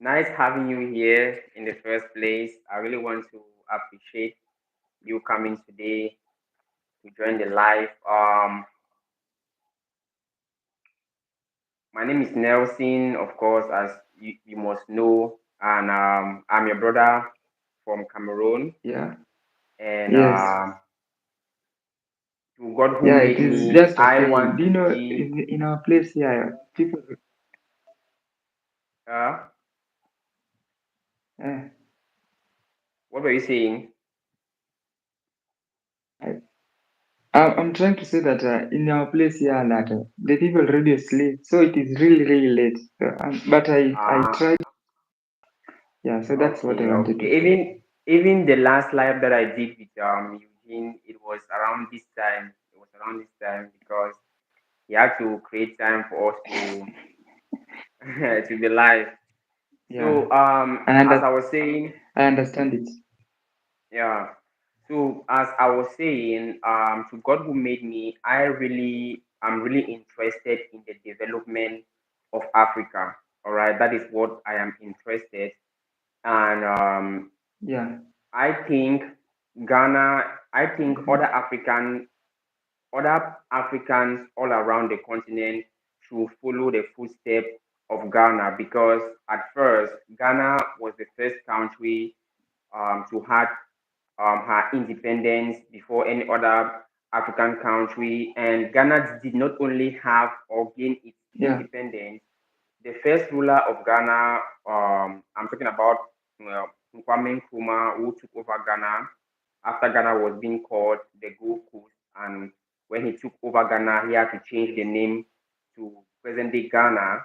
Nice having you here in the first place. I really want to appreciate you coming today to join the live. My name is Nelson, of course, as you must know, and I'm your brother from Cameroon. Yeah. And Yes. to God who Yeah, made it is me, just I okay. want Do to you know see. in our place here, people, Uh, uh, what were you saying? I, I'm trying to say that in our place here, that the people already sleep, so it is really, really late. So, but I Uh, tried. Yeah, so that's what I okay, wanted okay. to say. Even the last live that I did with Eugene, it was around this time. It was around this time because he had to create time for us to to be live. Yeah, So I as I under, was saying, I understand it. yeah. So as I was saying, to God who made me, I'm really interested in the development of Africa. All right, that is what I am interested, and Yeah. I think Ghana, I think Hmm. other Africans all around the continent should follow the footsteps of Ghana because at first Ghana was the first country to have her independence before any other African country, and Ghana did not only have or gain its Yeah. independence. The first ruler of Ghana, I'm talking about Kwame Nkrumah, who took over Ghana after Ghana was being called the Gold Coast. And when he took over Ghana, he had to change the name to present day Ghana.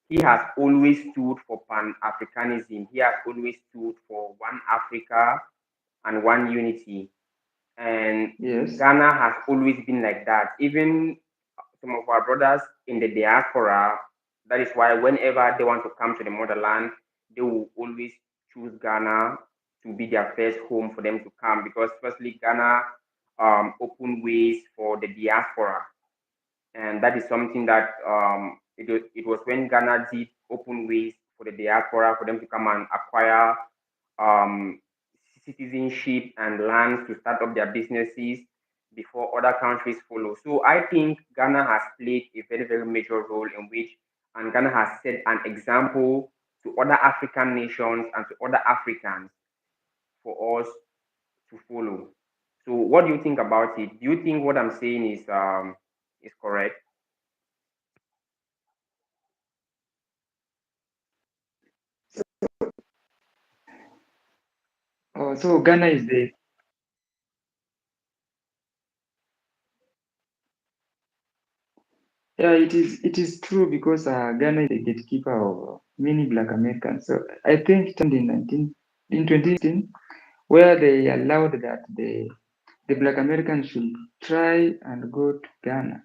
He has always stood for Pan Africanism. He has always stood for one Africa and one unity. And Yes. Ghana has always been like that. Even some of our brothers in the diaspora, that is why whenever they want to come to the motherland, they will always choose Ghana to be their first home for them to come because firstly Ghana opened ways for the diaspora, and that is something that it was when Ghana did open ways for the diaspora for them to come and acquire um, citizenship and lands to start up their businesses before other countries follow. So I think Ghana has played a very, very major role in which, and Ghana has set an example to other African nations and to other Africans for us to follow. So what do you think about it? Do you think what I'm saying is correct? Oh, so Ghana is the Yeah, it is true because Ghana is the gatekeeper of many Black Americans. So I think it happened in 2016 where they allowed that the Black Americans should try and go to Ghana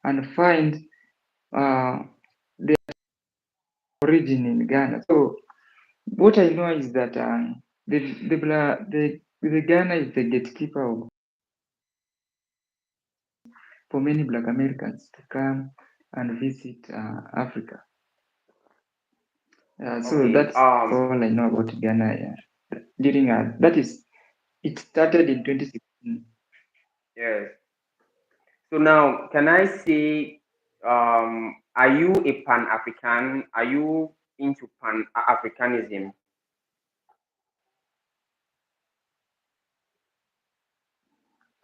and find uh, their origin in Ghana. So what I know is that the Ghana is the gatekeeper for many Black Americans to come and visit Africa. So Okay. that's all I know about Ghana. Yeah. During that is it started in 2016. Yes. So now, can I say, are you a Pan African? Are you into Pan Africanism?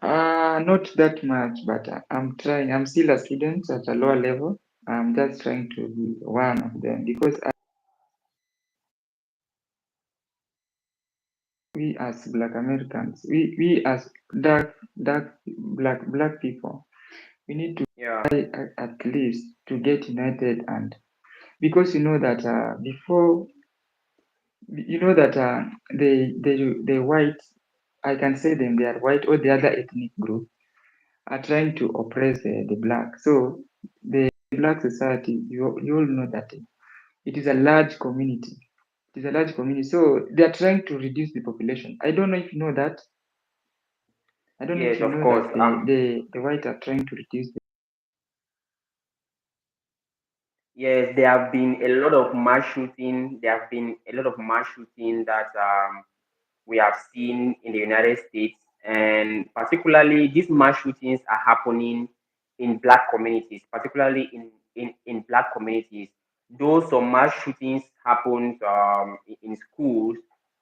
Not that much, but I'm trying. I'm still a student at a lower level. I'm just trying to be one of them because we as Black Americans, we as dark black people, we need to Yeah. try at least to get united and because you know that before you know that the white I can say them they are white or the other ethnic group are trying to oppress the black. So the black society, you all know that it is a large community. It is a large community. So they are trying to reduce the population. I don't know if you know that. I don't know if Yes, you of know course. that the white are trying to reduce Yes, there have been a lot of mass shooting. There have been a lot of mass shooting that we have seen in the United States, and particularly these mass shootings are happening in black communities, particularly in black communities. Though some mass shootings happened in schools,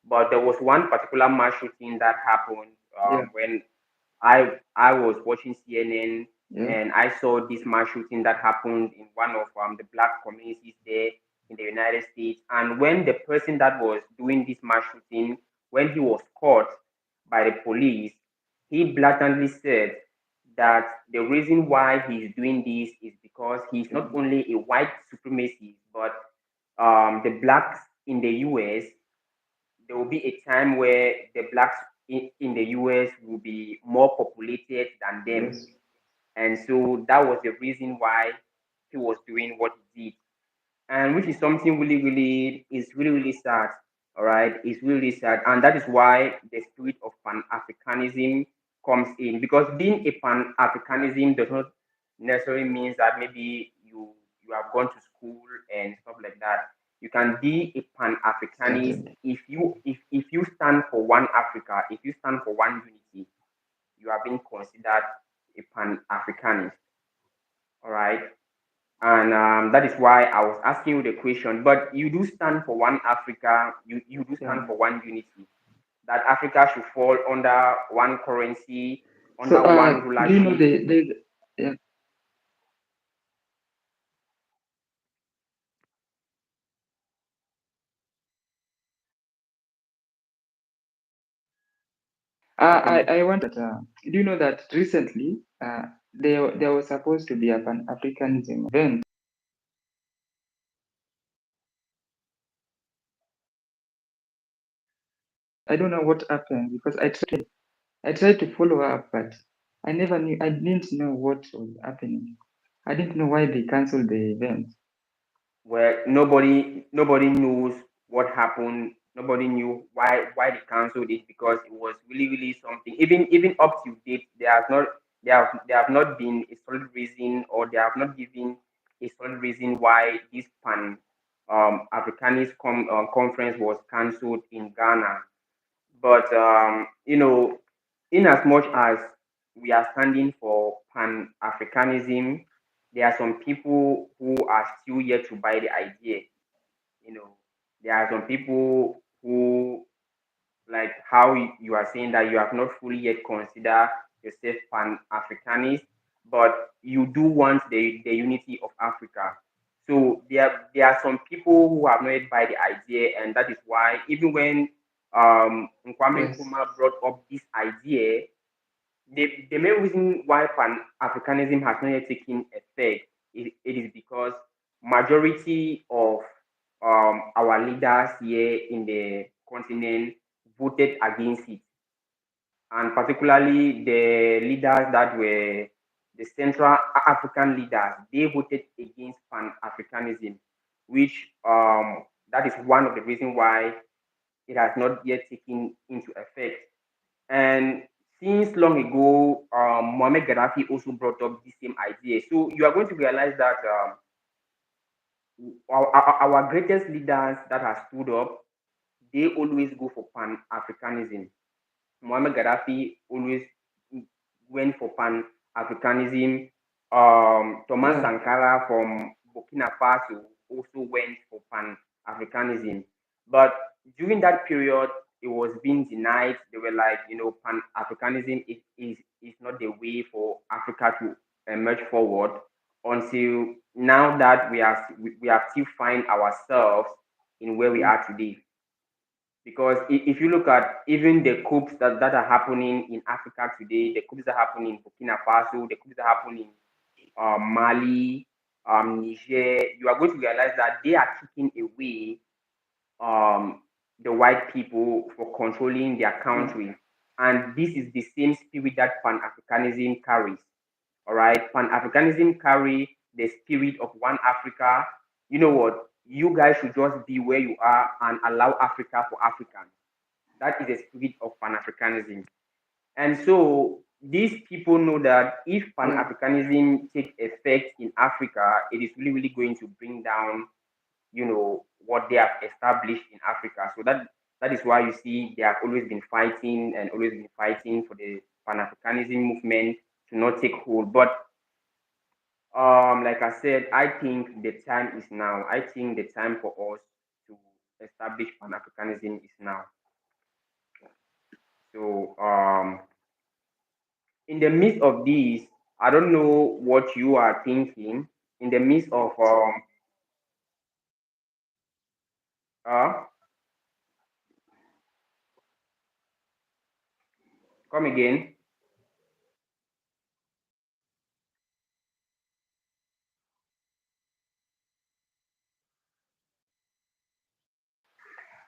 but there was one particular mass shooting that happened Yeah, when I was watching CNN, yeah, and I saw this mass shooting that happened in one of the black communities there in the United States. And when the person that was doing this mass shooting, when he was caught by the police, he blatantly said that the reason why he's doing this is because he's not only a white supremacist, but the blacks in the US, there will be a time where the blacks in the US will be more populated than them. yes. And so that was the reason why he was doing what he did. And which is something really sad. All right. It's really sad. And that is why the spirit of Pan Africanism comes in. Because being a Pan Africanism does not necessarily means that maybe you have gone to school and stuff like that. You can be a Pan Africanist Started. if you stand for one Africa, if you stand for one unity, you are being considered a Pan Africanist. All right. And that is why I was asking you the question. But you do stand for one Africa, you do stand Yeah. for one unity. That Africa should fall under one currency, So, under one do you know rulership. the yeah, Okay. I want that. Do you know that recently, there was supposed to be a Pan Africanism event. I don't know what happened because I tried to follow up, but I didn't know what was happening. I didn't know why they canceled the event. Where nobody knows what happened. Nobody knew why they cancelled it because it was really something. Even up to date, there have not been a solid reason, or they have not given a solid reason why this pan Africanist conference was cancelled in Ghana. But in as much as we are standing for Pan Africanism, there are some people who are still yet to buy the idea. You know, there are some people who, like how you are saying that you have not fully yet considered yourself Pan Africanist, but you do want the unity of Africa. So there are some people who have not yet buy the idea, and that is why even when Kwame Yes, Nkrumah brought up this idea, the main reason why Pan Africanism has not yet taken effect, it is because majority of our leaders here in the continent voted against it, and particularly the leaders that were the Central African leaders, they voted against Pan Africanism, which that is one of the reasons why it has not yet taken into effect. And since long ago, Mohamed Gaddafi also brought up the same idea. So you are going to realize that our greatest leaders that have stood up, they always go for Pan Africanism. Muammar Gaddafi always went for Pan Africanism. Thomas yeah, Sankara from Burkina Faso also went for Pan Africanism. But during that period, it was being denied. They were like, Pan Africanism is not the way for Africa to emerge forward, until now that we are still find ourselves in where we yeah, are today. Because if you look at even the coups that are happening in Africa today, the coups that happen in Burkina Faso, the coups that happen in Mali, Niger, you are going to realize that they are taking away um, the white people for controlling their yeah, country. And this is the same spirit that Pan Africanism carries. All right, Pan Africanism carry the spirit of one Africa. You know what? You guys should just be where you are and allow Africa for Africans. That is the spirit of Pan Africanism. And so these people know that if Pan Yeah. Africanism take effect in Africa, it is really, really going to bring down, what they have established in Africa. So that is why you see they have always been fighting and always been fighting for the Pan Africanism movement to not take hold. But like I said, I think the time is now. I think the time for us to establish Pan Africanism is now. So in the midst of this, I don't know what you are thinking. In the midst of uh come again.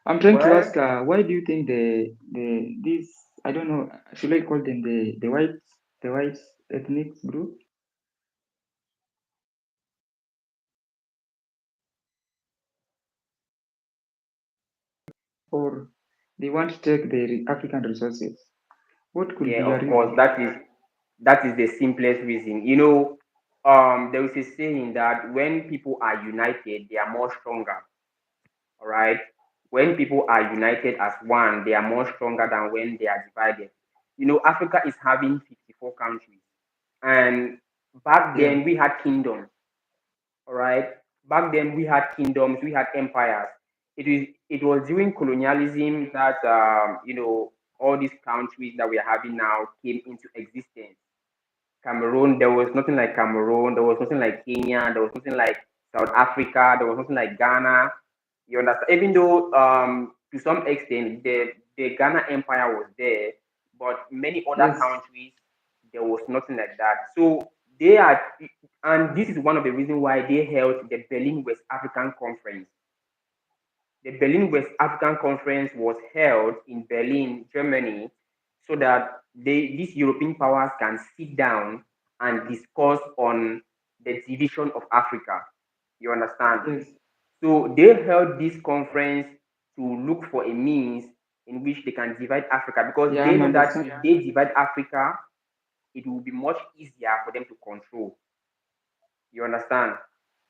I'm trying to Well, ask, why do you think the these, I don't know, should I call them the white ethnic group, or they want to take the African resources? What could yeah, be your of course, reason? that is the simplest reason. There is a saying that when people are united, they are more stronger. All right. When people are united as one, they are more stronger than when they are divided. Africa is having 54 countries. And back Yeah. then we had kingdoms. All right. Back then we had kingdoms, we had empires. It was during colonialism that all these countries that we are having now came into existence. Cameroon, there was nothing like Cameroon, there was nothing like Kenya, there was nothing like South Africa, there was nothing like Ghana. You understand? Even though to some extent the Ghana Empire was there, but many other Yes. countries there was nothing like that. So they are, and this is one of the reasons why they held the Berlin West African Conference. The Berlin West African Conference was held in Berlin, Germany, so that these European powers can sit down and discuss on the division of Africa. You understand? Yes. So they held this conference to look for a means in which they can divide Africa because Yeah, they I'm know that understanding. if they divide Africa, it will be much easier for them to control. You understand?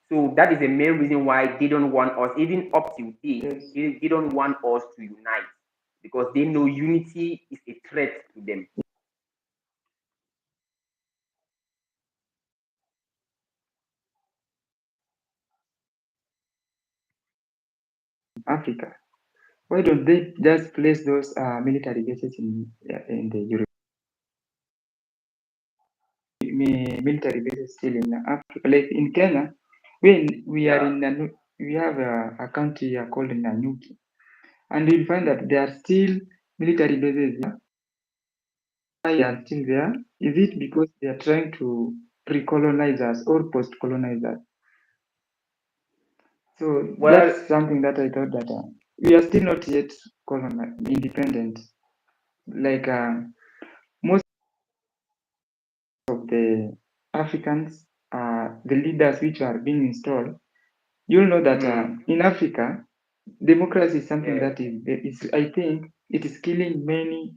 So that is the main reason why they don't want us, even up to date, Yes. they don't want us to unite because they know unity is a threat to them. Africa. Why don't they just place those military bases in the military bases still in Africa? Like in Kenya, when we are Yeah. in we have a country here called Nanyuki, and you'll find that there are still military bases there. Why are still there? Is it because they are trying to pre-colonize us or post-colonize us? So Well, that's something that I thought that we are still not yet independent. Like most of the Africans, the leaders which are being installed, you'll know that mm, in Africa, democracy is something yeah, that is, I think, it is killing many.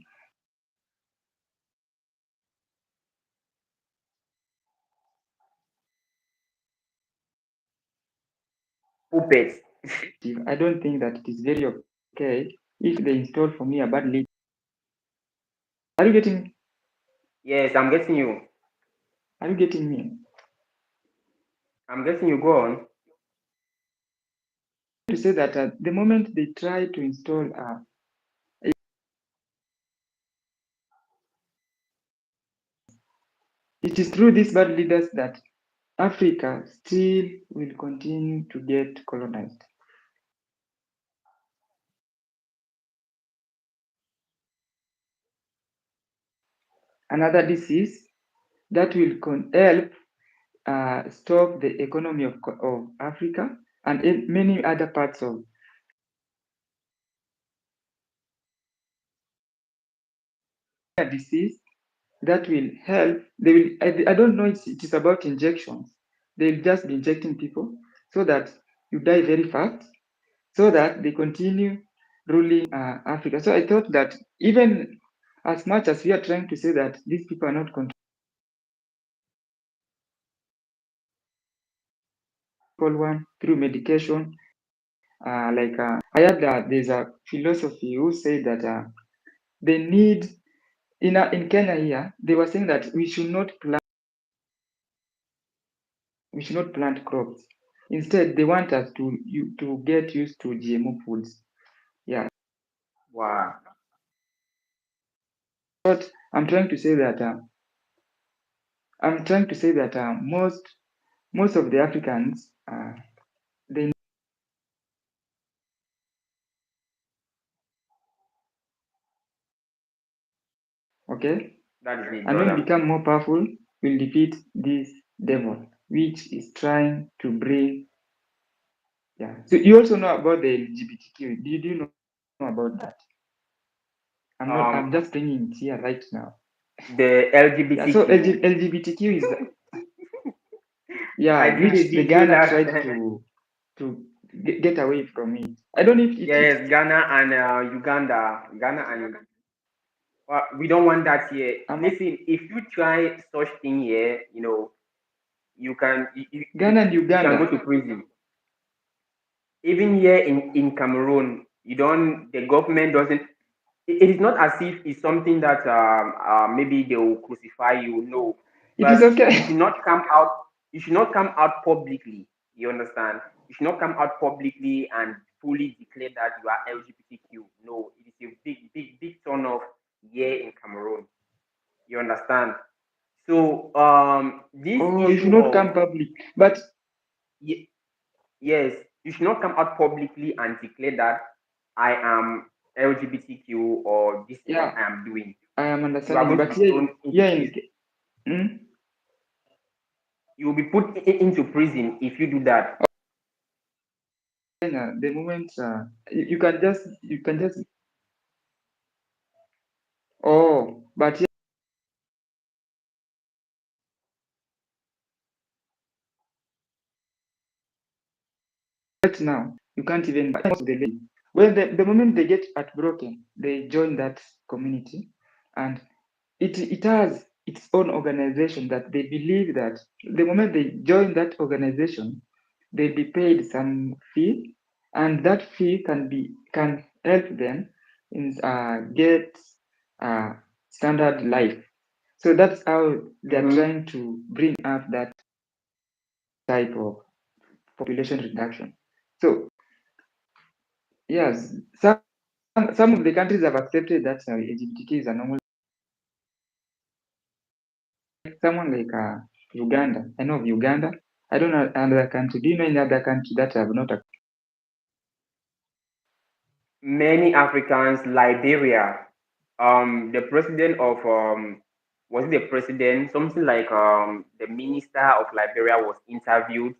puppets. I don't think that it is very okay if they install for me a bad leader. Are you getting? Yes, I'm getting you. Are you getting me? I'm getting you. Go on. To say that the moment they try to install, it is through these bad leaders that Africa still will continue to get colonized. Another disease that will help stop the economy of Africa and in many other parts of a disease that will help. They will. I don't know. It is about injections. They'll just be injecting people so that you die very fast, so that they continue ruling Africa. So I thought that even as much as we are trying to say that these people are not control one through medication, I heard that there's a philosophy who said that they need in Kenya here they were saying that we should not plant crops. Instead, they want us to get used to GMO foods. Yeah, Wow. but I'm trying to say that most of the Africans they okay, That is it, and when we brother. become more powerful, we'll defeat this devil which is trying to bring. Yeah. So you also know about the LGBTQ. Do you know about that? I'm just Um, bringing it here right now. the Yeah. So LGBTQ. LGBTQ is I yeah, did a which the video Ghana last. tried to get away from it. I don't know if Yes, Ghana and Uganda. Ghana and we don't want that here. um, Listen, if you try such thing here, you can Ghana and you can go Uganda. to prison. Even here in Cameroon, you don't. The government doesn't. It is not as if it's something that maybe they will crucify you. No, It is but you okay. should not come out. You should not come out publicly. You understand? You should not come out publicly and fully declare that you are LGBTQ. No, it is a big, big, big turn off here in Cameroon. You understand? So this Oh, you should issue not of come public. But ye- yes, you should not come out publicly and declare that I am LGBTQ or this is what yeah, I am doing. I am You are understanding. going to But be here, thrown into here in prison. mm, You will be put into prison if you do that. China, the moment you can just but right now you can't even buy most of the lady. When the moment they get heartbroken, they join that community, and it has its own organization that they believe that the moment they join that organization, they'll be paid some fee, and that fee can help them in get uh, standard life. So that's how they're Mm-hmm. trying to bring up that type of population reduction. So yes, some of the countries have accepted that LGBTQ is a normal. Someone like Uganda, I know of Uganda. I don't know another country. Do you know any other country that have not? Many Africans, Liberia, the president of was it the president? Something like the minister of Liberia was interviewed,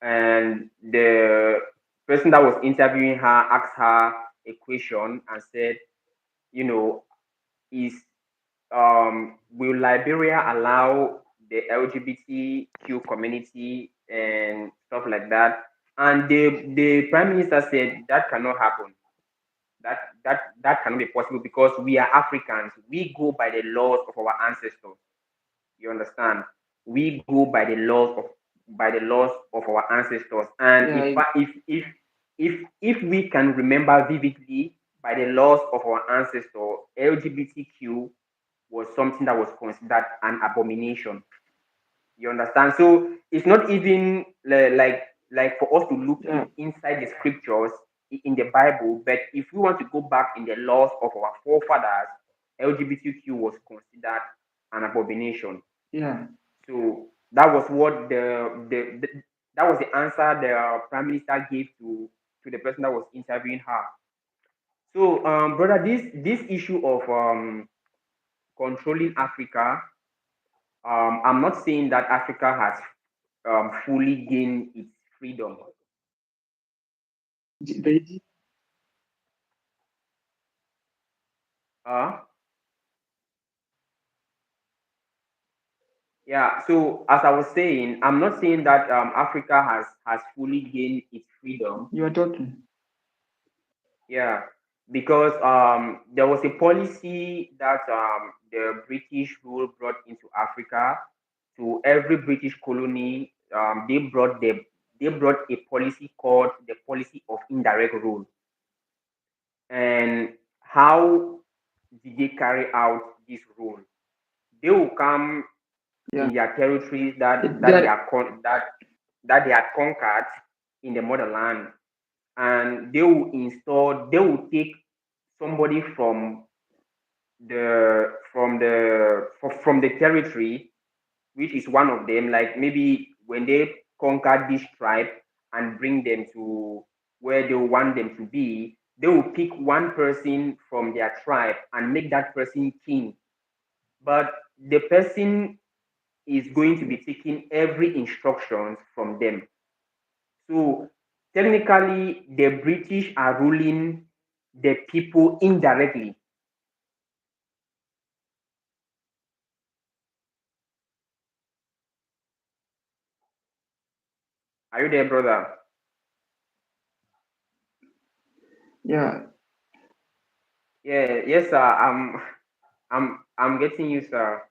and the person that was interviewing her asked her a question and said, you know, is will Liberia allow the LGBTQ community and stuff like that? And the prime minister said that cannot happen. That cannot be possible because we are Africans. We go by the laws of our ancestors. You understand? We go by the laws of our ancestors. And Yeah, if we can remember vividly by the laws of our ancestors, LGBTQ was something that was considered an abomination. You understand? So it's not even like for us to look yeah, inside the scriptures in the Bible, but if we want to go back in the laws of our forefathers, LGBTQ was considered an abomination. yeah. So that was what that was the answer the prime minister gave to the person that was interviewing her. So, brother, this issue of controlling Africa, I'm not saying that Africa has fully gained its freedom. They, Uh, yeah. So as I was saying, I'm not saying that Africa has fully gained its freedom. you are talking. Yeah, because there was a policy that the British rule brought into Africa. To every British colony, they brought a policy called the policy of indirect rule. And how did they carry out this rule? They will come Yeah, in their territories that they that are that they had conquered in the motherland, and they will take somebody from the territory, which is one of them, like maybe when they conquer this tribe and bring them to where they want them to be, they will pick one person from their tribe and make that person king. But the person is going to be taking every instructions from them. So technically, the British are ruling the people indirectly. Are you there, brother? yeah. Yeah, yes, sir. I'm getting you, sir.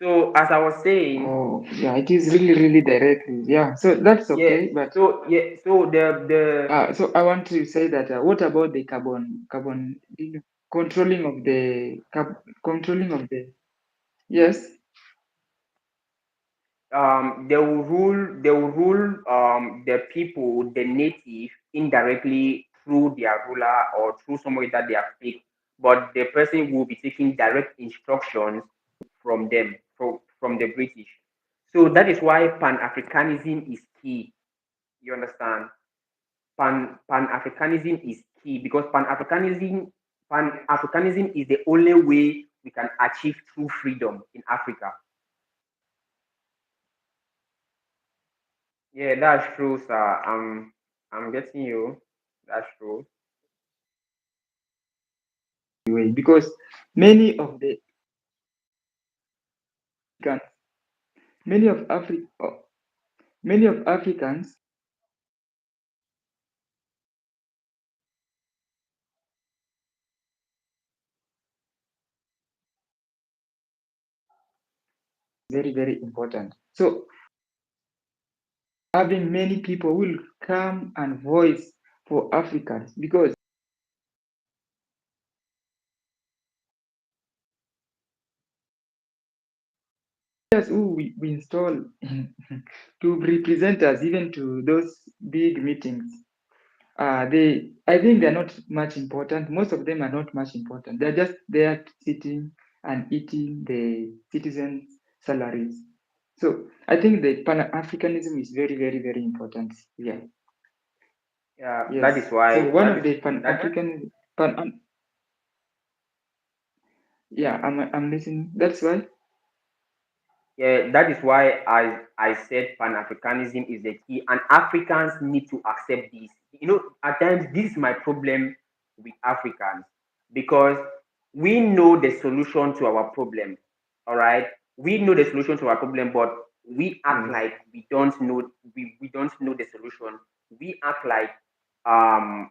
So as I was saying, Oh, yeah, it is really, really directly. Yeah, so that's yeah. okay. But So the so I want to say that what about the carbon controlling of the controlling of the yes, they will rule the people, the native, indirectly through their ruler or through somebody that they have picked, but the person will be taking direct instructions from them, from the British. So that is why pan-Africanism is key. You understand? Pan-Africanism is key because Pan-Africanism is the only way we can achieve true freedom in Africa. Yeah, that's true, sir. I'm getting you. That's true. way because many of the Africans, many of Afri- many of Africans very, very important. So having many people will come and voice for Africans because that's who we install to represent us even to those big meetings. I think they're not much important. Most of them are not much important. They're just there sitting and eating the citizens' salaries. So I think the Pan Africanism is very, very, very important. Yeah. Yeah, that is Yes. So why one that of is the Pan that African yeah, I'm listening. That's why. yeah, that is why I said Pan-Africanism is the key, and Africans need to accept this. You know, at times this is my problem with Africans because we know the solution to our problem. All right, we know the solution to our problem, but we act Yes. like we don't know the solution. We act like um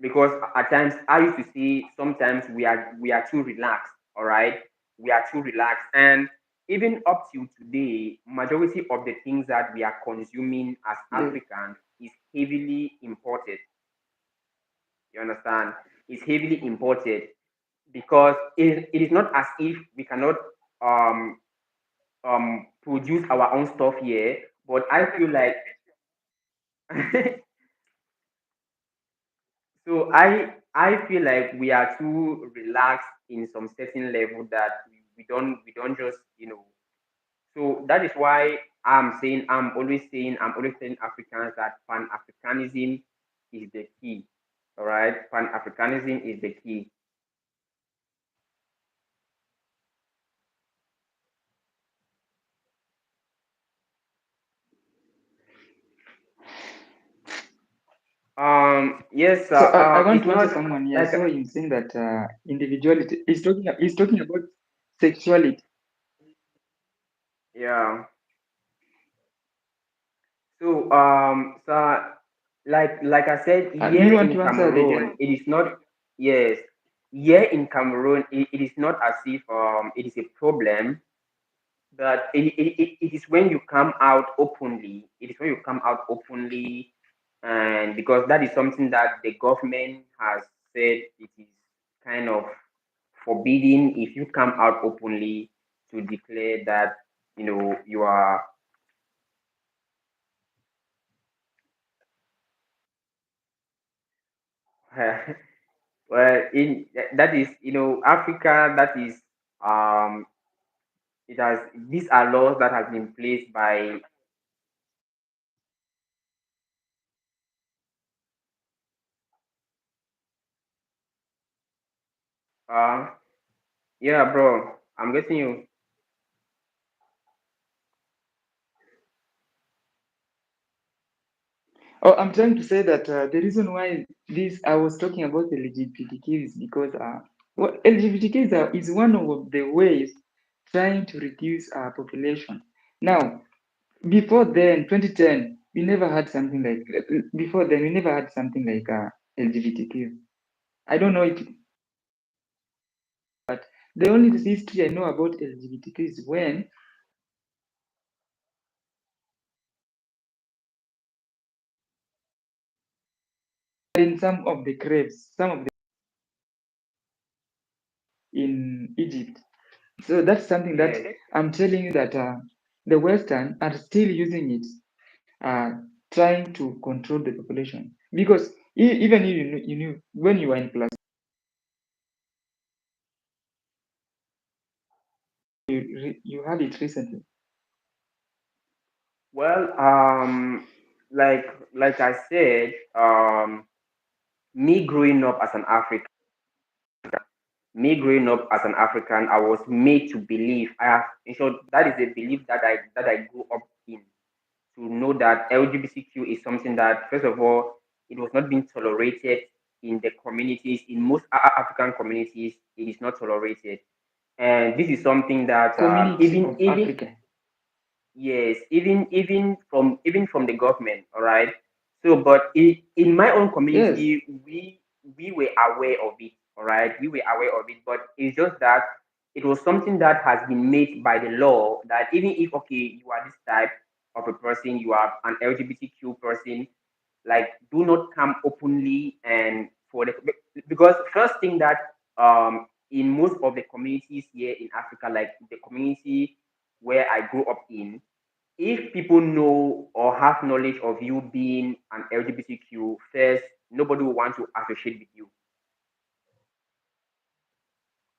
because at times I used to see sometimes we are too relaxed. All right, we are too relaxed, and even up till today, majority of the things that we are consuming as Yes. Africans is heavily imported. You understand? It's heavily imported because it is not as if we cannot um produce our own stuff here, but I feel like so I feel like we are too relaxed in some certain level that we don't just So that is why I'm always saying Africans that Pan Africanism is the key. All right, Pan Africanism is the key. Yes, So I want it's to answer not someone here. I like saw him saying that individuality. He's talking about sexuality. yeah. So, sir, like I said, Do you here want in to answer it Cameroon, again? it is not. Yes, here in Cameroon, it is not as if it is a problem, but it is when you come out openly. It is when you come out openly, and because that is something that the government has said it is kind of forbidden if you come out openly to declare that you are. Well, in that is Africa. That is um it has these are laws that have been placed by uh yeah, bro, I'm getting you. Oh, I'm trying to say that the reason why this I was talking about LGBTQ is because LGBTQ is one of the ways trying to reduce our population. Now, before then, 2010, we never had something like before then we never had something like LGBTQ. I don't know it, but the only history I know about LGBTQ is when in some of the graves, some of the in Egypt. So that's something that Yes. I'm telling you that the Western are still using it, uh, trying to control the population. Because even you knew when you were in class, you had it recently. Well, like I said, me growing up as an African, me growing up as an African, I was made to believe. I have, in short, that is a belief that I grew up in. To know that LGBTQ is something that, first of all, it was not being tolerated in the communities. In most African communities, it is not tolerated, and this is something that Community even of even Africa. yes, even from the government, all right. So, but in my own Yes, community, we were aware of it, all right. We were aware of it, but it's just that it was something that has been made by the law that even if okay, you are this type of a person, you are an LGBTQ person, like do not come openly and for the because first thing that in most of the communities here in Africa, like the community where I grew up in, if people know or have knowledge of you being an LGBTQ, first, nobody will want to associate with you.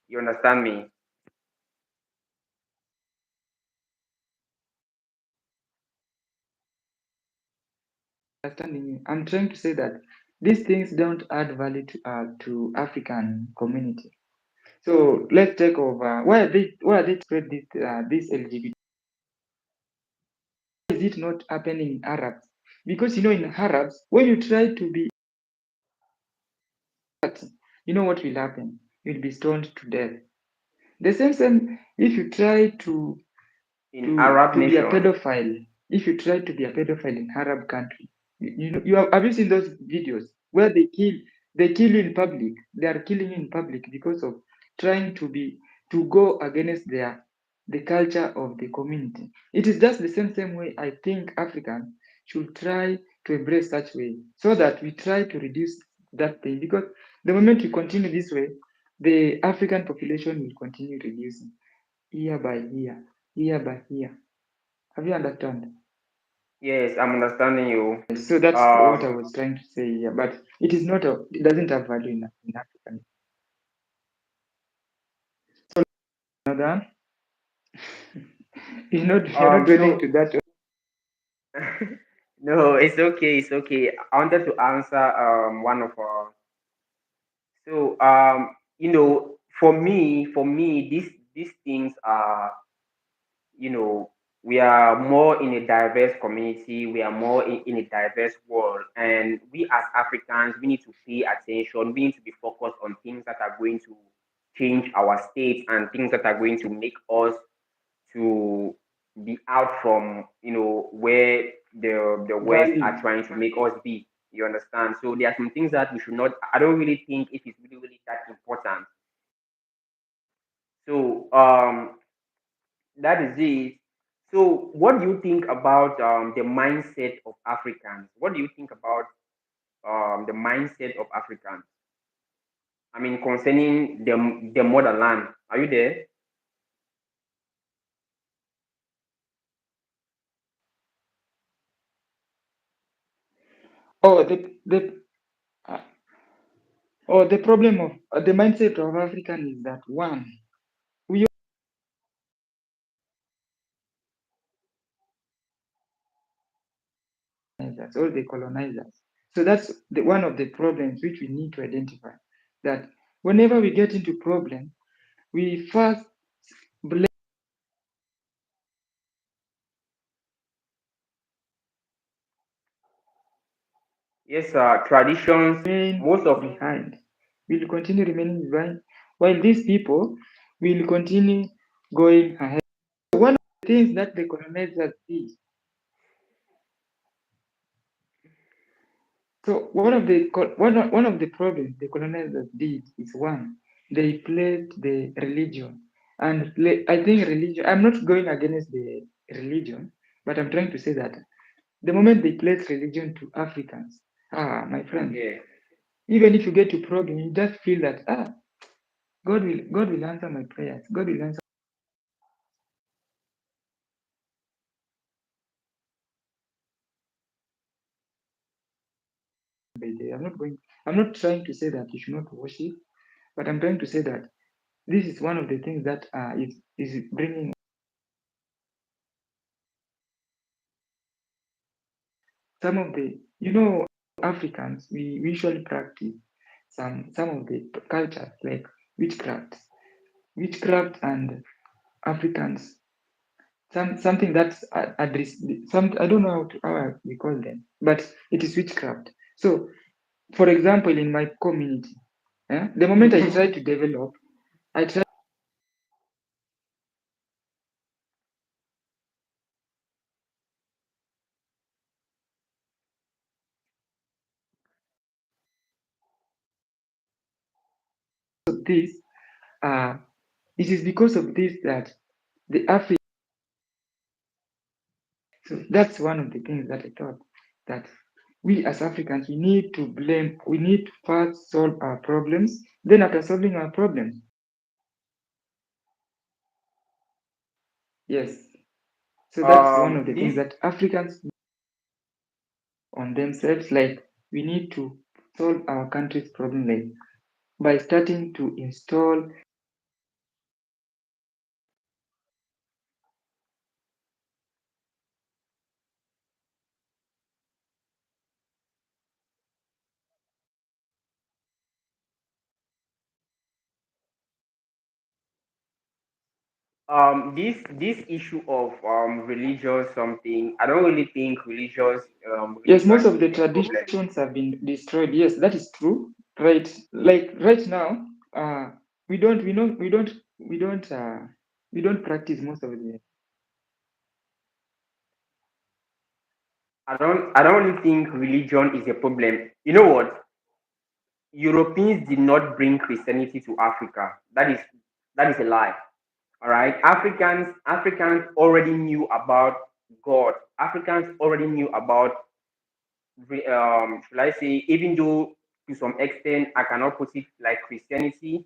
You understand me? understanding you. I'm trying to say that these things don't add value to African community. So let's take over. Why are they spread this LGBT? Why is it not happening in Arabs? Because in Arabs, when you try to be that, you know what will happen? You'll be stoned to death. The same if you try In to Arab to be a nation, pedophile, if you try to be a pedophile in Arab country, have you seen those videos where they kill you in public? They are killing you in public because of trying to go against the culture of the community. It is just the same way I think Africans should try to embrace such way so that we try to reduce that thing because the moment we continue this way, the African population will continue reducing year by year, year by year. Have you understand? yes, I'm understanding you. So that's what I Um, was trying to say here. But it doesn't have value in African. So another, you're not ready so to that. no, it's okay, it's okay. I wanted to answer one of so for me, these things are you know, we are more in a diverse community, we are more in a diverse world. And we as Africans, we need to pay attention, we need to be focused on things that are going to change our state and things that are going to make us to be out from, where the West are Value. trying to make us be. You understand? So there are some things that we should not. I don't really think it is really that important. So that is it. So what do you think about the mindset of Africans? What do you think about the mindset of Africans? I mean, concerning the motherland. Are you there? Oh, uh, the problem of the mindset of African is that one, we colonizers, all the colonizers. So that's one of the problems which we need to identify. That whenever we get into problem, we first blame Yes, traditions. Most of behind. We'll continue remaining behind, while these people will continue going ahead. One of the things that the colonizers did. So one of the problems the colonizers did is one, they played the religion, and I think religion. I'm not going against the religion, but I'm trying to say that the moment they place religion to Africans, my friend, okay. even if you get to problem, you just feel that God will answer my prayers. God will answer by day. I'm not trying to say that you should not worship, but I'm trying to say that this is one of the things that is bringing some of the, Africans, we usually practice some of the cultures like witchcraft and Africans, something that's address some, I don't know how we call them, but it is witchcraft. So for example, in my community, the moment I try to develop, I try this, uh it is because of this that the African. So that's one of the things that I thought, that we as Africans, we need to first solve our problems. Then after solving our problems, yes. So that's one of the things This that Africans on themselves, like we need to solve our country's problem, like by starting to install. this issue of religious something. I don't really think Yes, most religion of is the a problem. traditions have been destroyed. Yes, that is true. Right, like right now, we don't, we don't practice most of the. I don't really think religion is a problem. You know what? Europeans did not bring Christianity to Africa. That is a lie. All right. Africans already knew about God. Africans already knew about should I say, even though to some extent I cannot put it like Christianity.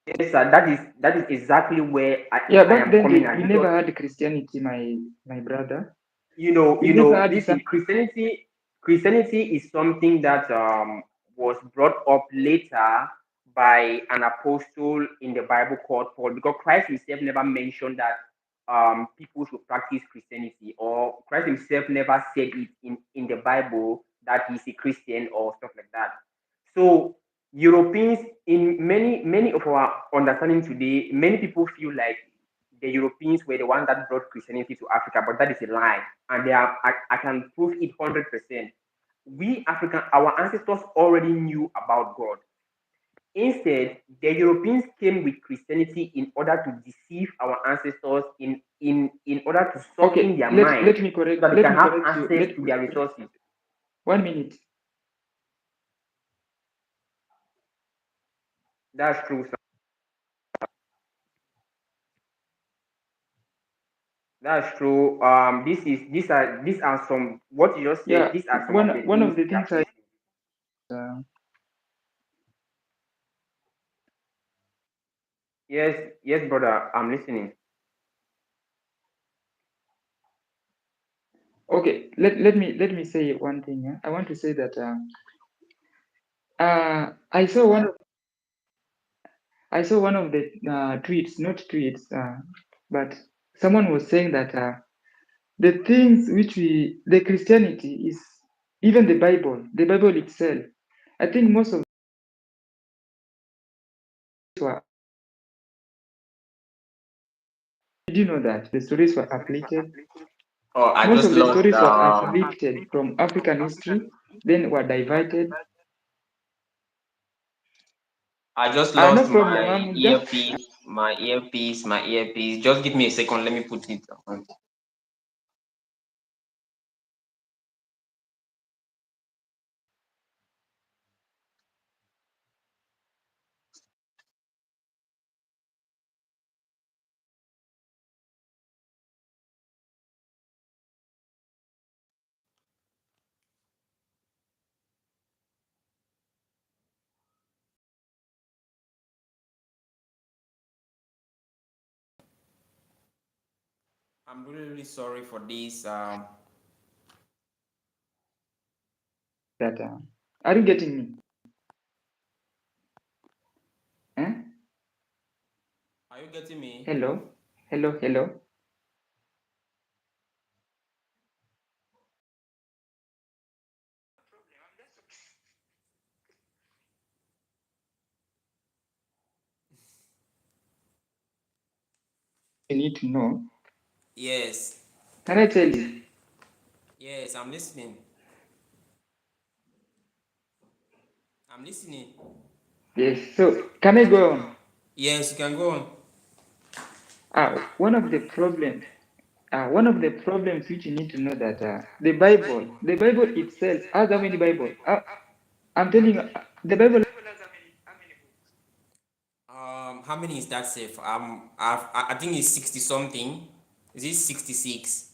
Yes, sir, that is exactly where Yeah, I back am then coming we at because never had Christianity, my brother. you know, We you never know, had listen, some. Christianity is something that was brought up later by an apostle in the Bible called Paul, because Christ himself never mentioned that people should practice Christianity, or Christ himself never said it in the Bible that he's a Christian or stuff like that. So Europeans, in many of our understanding today, many people feel like the Europeans were the ones that brought Christianity to Africa, but that is a lie, and I can prove it 100%. We African, our ancestors already knew about God. Instead, the Europeans came with Christianity in order to deceive our ancestors, in order to suck in Okay, their let mind let me so that correct they let can me have correct you. access to their resources. 1 minute. That's true, sir. That's true. These are some what you just said. Yeah, These are some of the one things of the we are things I facing. uh, Yes, yes, brother. I'm listening. okay. Let me say one thing. Yeah? I want to say that I saw one of the tweets, not tweets, but someone was saying that the things which the Christianity is even the Bible itself. I think most of it were. Did you know that the stories were uplifted? Oh, I Most just of the lost. stories were uplifted from African history, then were diverted. I just No lost problem. my Just earpiece. My earpiece. My earpiece. Just give me a second. Let me put it on. I'm really, really sorry for this. that. Are you getting me? Eh? Are you getting me? Hello, hello, hello. You need to know. Yes. Can I tell you? Yes, I'm listening. I'm listening. Yes. So can I go on? Yes, you can go on. One of the problems which you need to know that the Bible itself has how many Bible? I'm telling you, the Bible. How many is that safe? I think it's 60 something. Is it 66?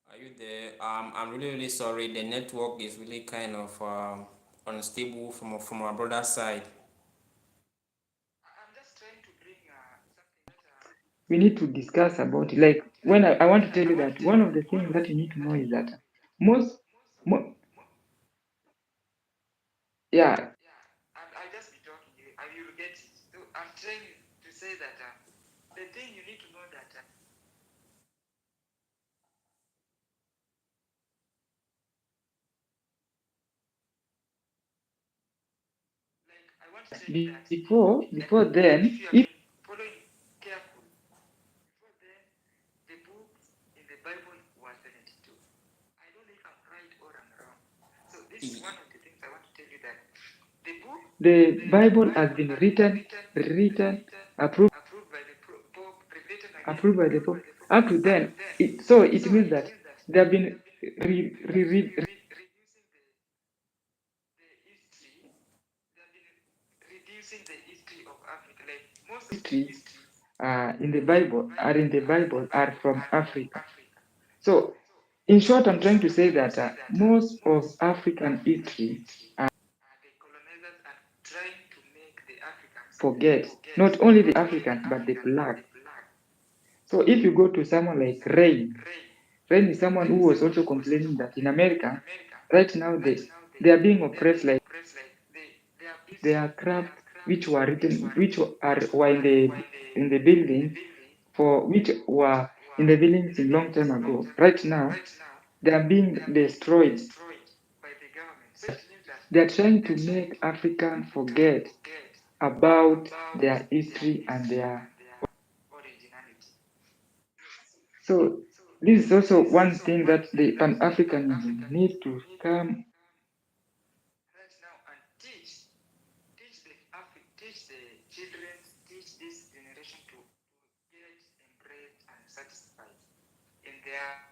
Are you there? I'm really, really sorry. The network is really kind of unstable from our brother's side. We need to discuss about it. Like when I want to tell you that one of the things that you need to know is that most, mo- yeah, and I'll just be talking, and you'll get it. So I'm trying to say that the thing you need to know that I want to tell you that before then, if you have been following careful, before then, the books in the Bible were 72. I don't know if I'm right or I'm wrong. So this is one of the things I want to tell you that the Bible has been written, approved by the Pope. Up to then, so it means that they have been reducing the history of Africa. Like most history in the Bible are from Africa. So, in short, I'm trying to say that most of African history the colonizers are trying to make the Africans forget not only the Africans but the black. So if you go to someone like Rain is someone who was also complaining that in America, right now they are being oppressed like their craft which were written were in the buildings for which were in the buildings in long time ago. Right now they are being destroyed by the government. So they are trying to make Africans forget about their history and their originality. So this is also one thing that the Pan-Africanism need to come right now and teach the children, teach this generation to get embraced and satisfied in their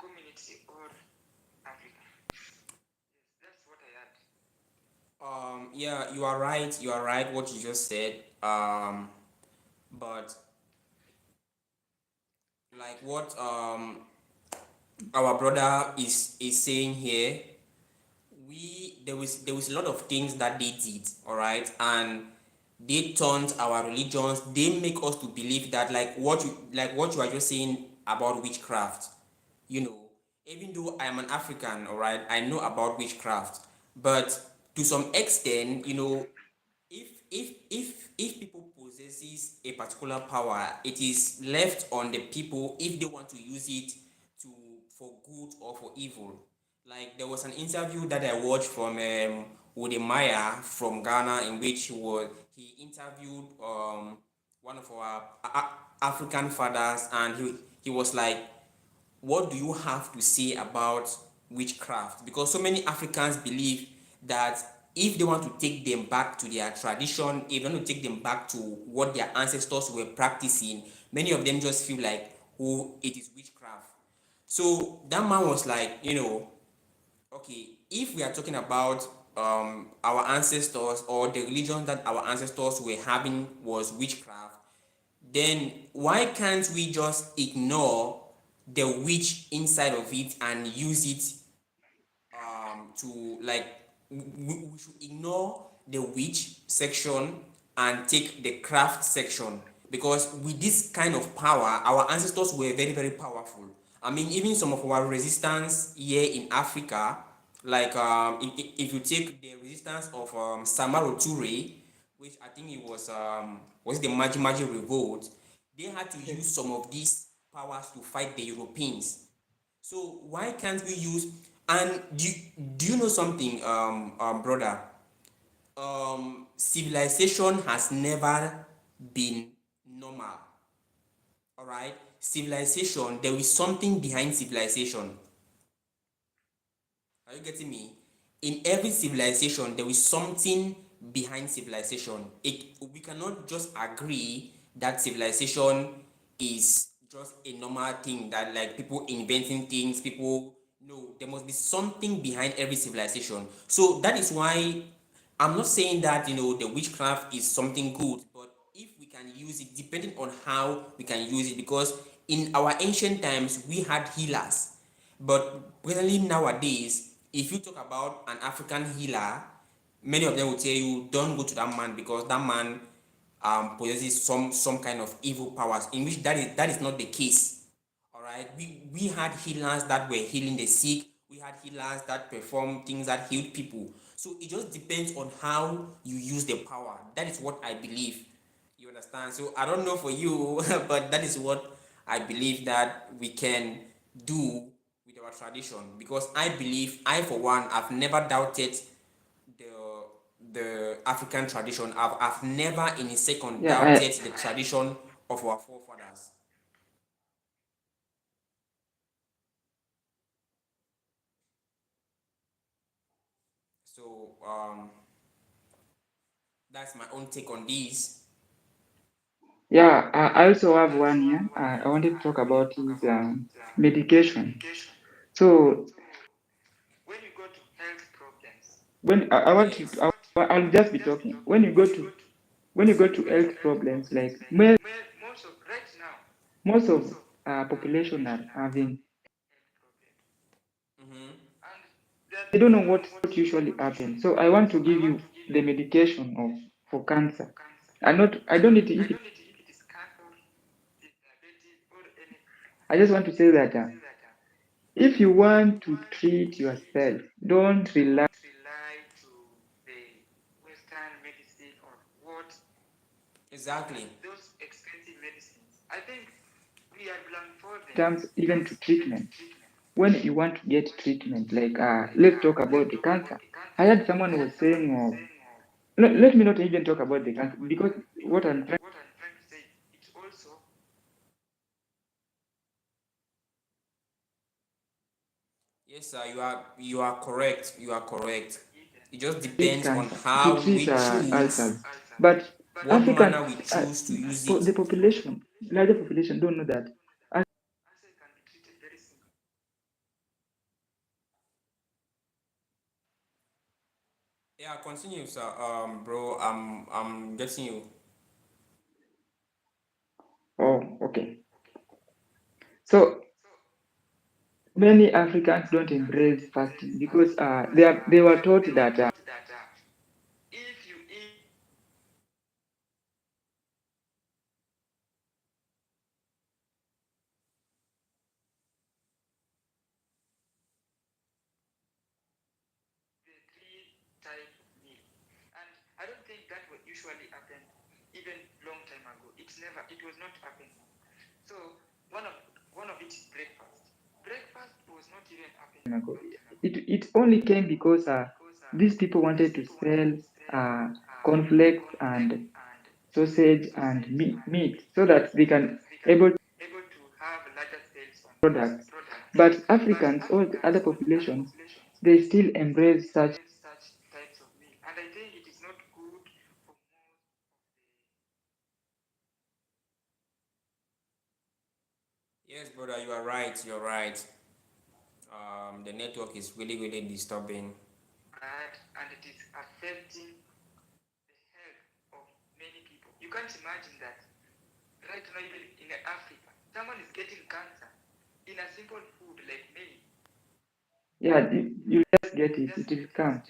community or Africa. Yes, that's what I had. Yeah, you are right. You are right. What you just said. But like what our brother is saying here, we there was a lot of things that they did, all right, and they turned our religions. They make us to believe that like what you are just saying about witchcraft. you know Even though I am an African, all right, I know about witchcraft, but to some extent, if people possesses a particular power, it is left on the people if they want to use it to for good or for evil. Like there was an interview that I watched from Wode Maya from Ghana, in which he interviewed one of our African fathers, and he was like, what do you have to say about witchcraft? Because so many Africans believe that if they want to take them back to their tradition, if they want to take them back to what their ancestors were practicing, many of them just feel like, oh, it is witchcraft. So that man was like, okay, if we are talking about our ancestors, or the religion that our ancestors were having was witchcraft, then why can't we just ignore the witch inside of it and use it to like we should ignore the witch section and take the craft section, because with this kind of power our ancestors were very, very powerful. I mean, even some of our resistance here in Africa, like if you take the resistance of Samaro Toure, which I think it was the Maji Maji revolt, they had to Yes. use some of these powers to fight the Europeans. So why can't we use? And do you know something, brother? Civilization has never been normal. All right, civilization. There is something behind civilization. Are you getting me? In every civilization, there is something behind civilization. We cannot just agree that civilization is just a normal thing, that like people inventing things, people. No, there must be something behind every civilization. So that is why I'm not saying that the witchcraft is something good, but if we can use it, depending on how we can use it, because in our ancient times we had healers, but presently nowadays, if you talk about an African healer, many of them will tell you don't go to that man because that man possesses some kind of evil powers. In which that is not the case. All right, we had healers that were healing the sick. We had healers that perform things that healed people. So it just depends on how you use the power. That is what I believe. You understand? So I don't know for you, but that is what I believe that we can do with our tradition. Because I believe, I for one, I've never doubted the the African tradition. I've never in a second Yeah, doubted the tradition of our forefathers. So that's my own take on this. yeah. I also have one here. I wanted to talk about is medication. So when you go to health problems, when I want to, Yes. I'll just be talking. When you go to health problems, like most of right now, most of population are having health problems, Mm-hmm. and they don't know what usually happens. So I want to give you the medication of for cancer. I don't need to, if it is cancer, it is diabetes, or anything. I just want to say that if you want to treat yourself, don't rely to the Western medicine or what Exactly. those expensive medicines. I think we are blind for them. Comes even to treatment. When you want to get treatment, like let's talk about the cancer. I heard someone was saying, let me not even talk about the cancer because what I'm trying to say, it's also Yes, sir, you are correct. You are correct. It just treat depends on cancer, to how treat we choose, ulcers. But what African, manner we uh, choose to use it. the population, larger population, don't know that ulcer can be treated very simple. Yeah, continue, sir. Bro, I'm getting you. Oh, okay. So many Africans don't embrace fasting because they were taught that if you eat the three type of meal, and I don't think that would usually happen even long time ago. It was not happening. So one of one of it is breakfast. Breakfast was not even happening ago. It only came because these people wanted to sell uh, cornflakes and sausage and meat so that they can able to have larger sales on products. But Africans or the other populations, they still embrace such types of meal, and I think it is not good for most Yes, brother, you are right. You're right. The network is really, really disturbing. bad, and it is affecting the health of many people. You can't imagine that right now, even in Africa, someone is getting cancer in a simple food like maize. Yeah, you just get it. It will come.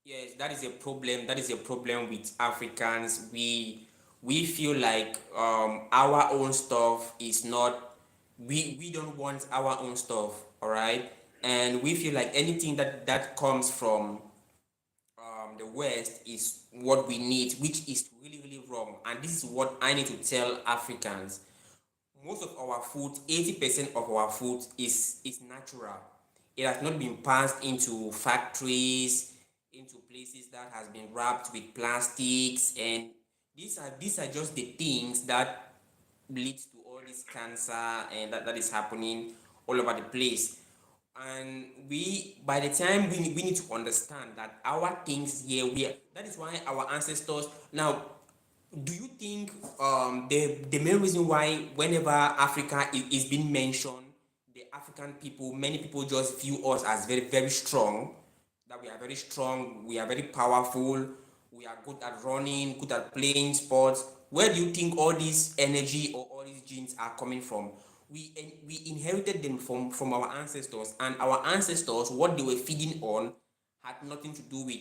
Yes, that is a problem. That is a problem with Africans. We feel like our own stuff is not. We don't want our own stuff. All right, and we feel like anything that comes from the West is what we need, which is really, really wrong. And this is what I need to tell Africans. Most of our food, 80% of our food is natural. It has not been passed into factories, into places that has been wrapped with plastics, and these are just the things that leads to all this cancer and that is happening all over the place. And we by the time we need to understand that our things here, that is why our ancestors now, do you think the main reason why whenever Africa is being mentioned, the African people, many people just view us as very, very strong, that we are very strong, we are very powerful, we are good at running, good at playing sports? Where do you think all this energy or all these genes are coming from? We inherited them from our ancestors, and our ancestors, what they were feeding on had nothing to do with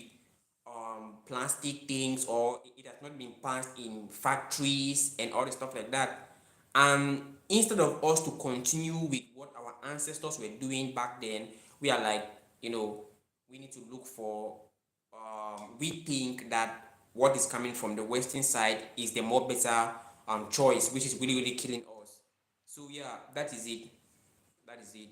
plastic things, or it has not been passed in factories and all the stuff like that. And instead of us to continue with what our ancestors were doing back then, we are like, you know, we need to look for, we think that what is coming from the western side is the more better choice, which is really, really killing us. So yeah, that is it. That is it.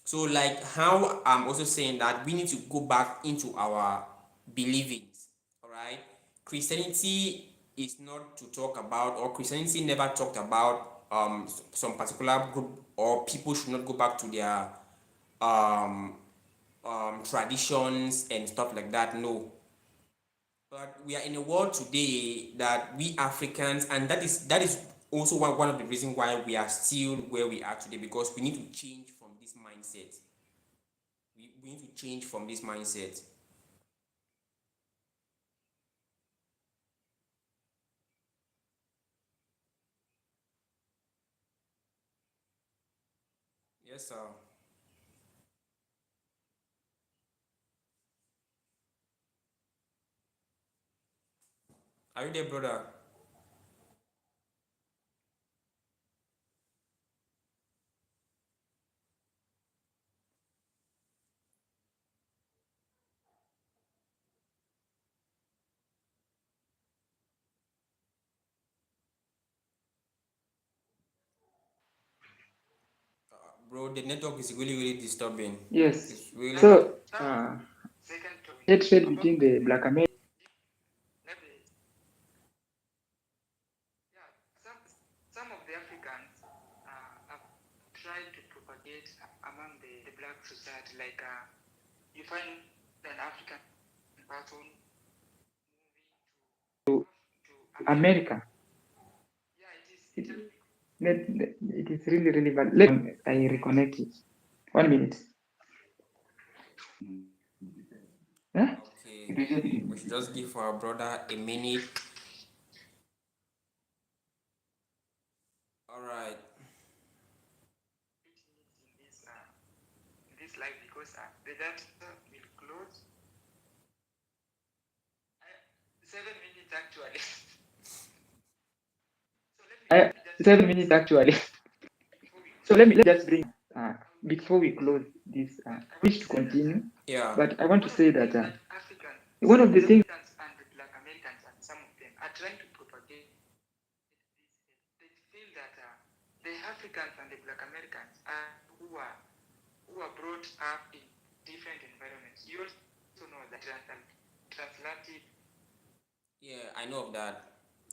So like how I'm also saying that we need to go back into our believings. All right. Christianity is not to talk about, or Christianity never talked about some particular group or people should not go back to their um, traditions and stuff like that. No, but we are in a world today that we Africans, and that is also one of the reasons why we are still where we are today, because we need to change from this mindset. We need to change from this mindset. Yes, sir. Are you there, brother? Bro, the network is really, really disturbing. Yes. It's really. So hatred between the Black Americans. Yeah, some of the Africans have tried to propagate society. Like you find an African person to America. It, it is really, really bad. I reconnect it. 1 minute. Huh? Okay, we should just give our brother a minute. All right. In this life because the data will close. 7 minutes actually. 7 minutes actually. So let me just bring before we close this. Wish to continue, Yeah. but I want to say that one of the things and the Black Americans and some of them are trying to propagate this. They feel that the Africans and the Black Americans are who are brought up in different environments. You also know that transatlantic. Yeah, I know of that.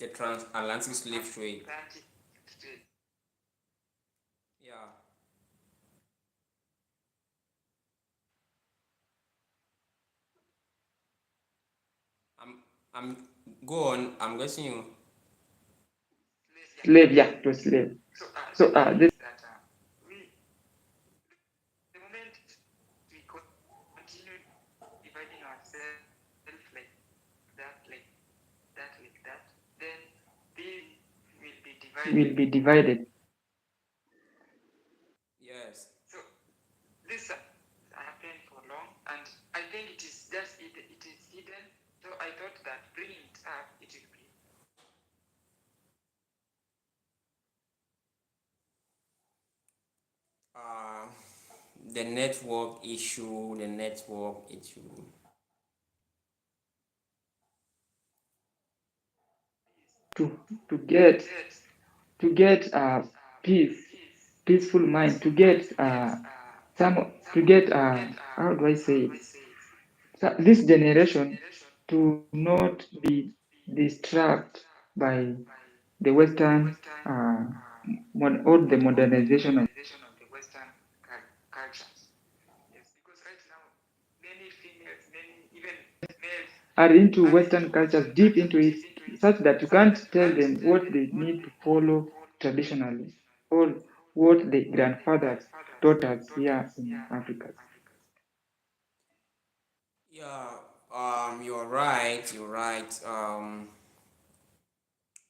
The transatlantic slave trade. Yeah. I'm I'm go on. I'm guessing you. Slave, yeah, to slave. So this that we the moment we continue dividing ourselves like that, then this will be divided. Yes. So this happened for long, and I think it is just it is hidden. So I thought that bringing it up, it will be. Uh, the network issue. The network issue. to to get to get peace, peaceful mind, to get some to get how do I say it? So this generation to not be distracted by the Western or the modernization of the Western cultures. Yes, because right now many females, many even males are into Western cultures, deep into it, such that you can't tell them what they need to follow traditionally or what the grandfathers taught us here in Africa. Yeah. You're right. You're right.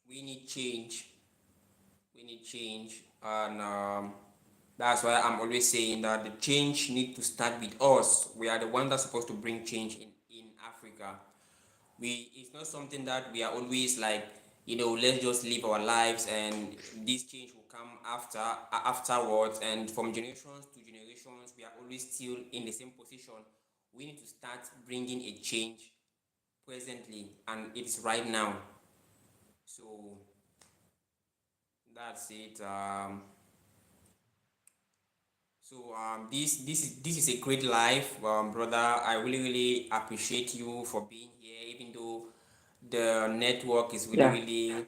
We need change. We need change, and that's why I'm always saying that the change need to start with us. We are the ones that's supposed to bring change in Africa. It's not something that we are always like, let's just live our lives and this change will come afterwards, and from generations to generations we are always still in the same position. We need to start bringing a change presently, and it's right now. So that's it. This is a great life, brother. I really appreciate you for being here, even though the network is really Yeah. really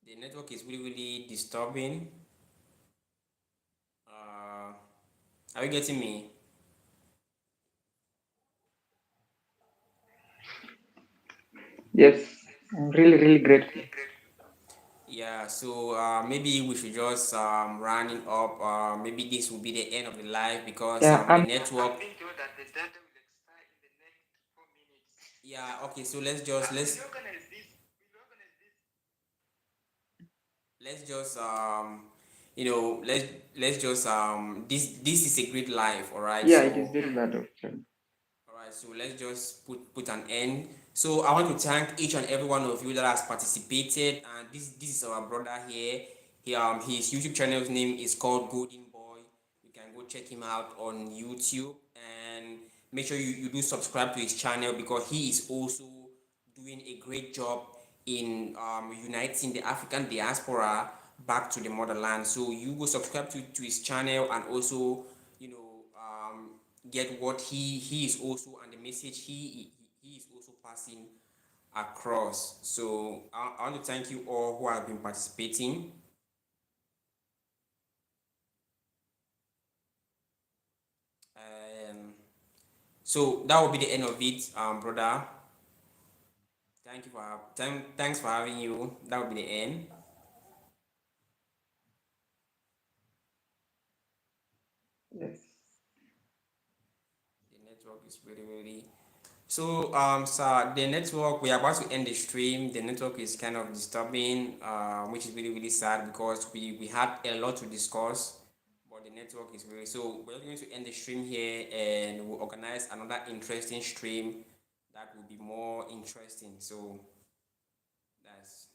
the network is really really disturbing. Are you getting me? Yes. I'm really, really grateful. Yeah. So maybe we should just rounding up. Maybe this will be the end of the live because Yeah. the network. I'm being told that the data will expire in the next 4 minutes. Yeah. Okay. So let's just let's just this is a great life, all right? Yeah, it is So very bad actually. all right, so let's just put an end. So I want to thank each and every one of you that has participated, and this is our brother here. His YouTube channel's name is called Golden Boy. You can go check him out on YouTube, and make sure you do subscribe to his channel because he is also doing a great job in uniting the African diaspora back to the motherland. So you go subscribe to his channel, and also get what he is also, and the message he is also passing across. So I want to thank you all who have been participating. So that will be the end of it, brother. Thanks for having you. That will be the end. Yes. The network is really. So, sir, the network, we are about to end the stream. The network is kind of disturbing, which is really sad because we had a lot to discuss, but the network is really. So, we're going to end the stream here and we'll organize another interesting stream that will be more interesting. So, that's